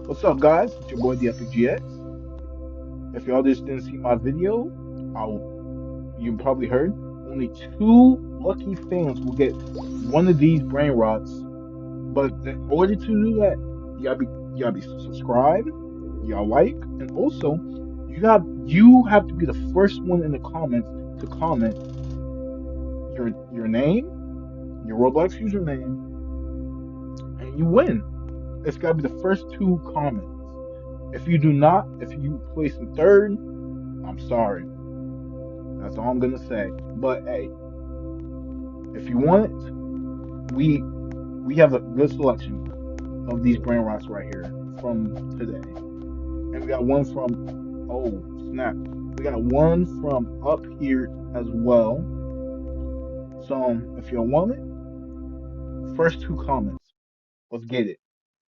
What's up, guys? It's your boy, the Epic GX. If y'all just didn't see my video, I'll, you probably heard only two lucky fans will get one of these brain rots. But in order to do that, you gotta be subscribed, you gotta like, and also you have to be the first one in the comments to comment your name, your Roblox username, and you win. It's gotta be the first two comments. If you do not, if you place in third, I'm sorry. That's all I'm gonna say. But hey, if you want it, we we have a good selection of these brain rots right here from today. And we got one from oh snap. We got one from up here as well. So if you want it, first two comments. Let's get it.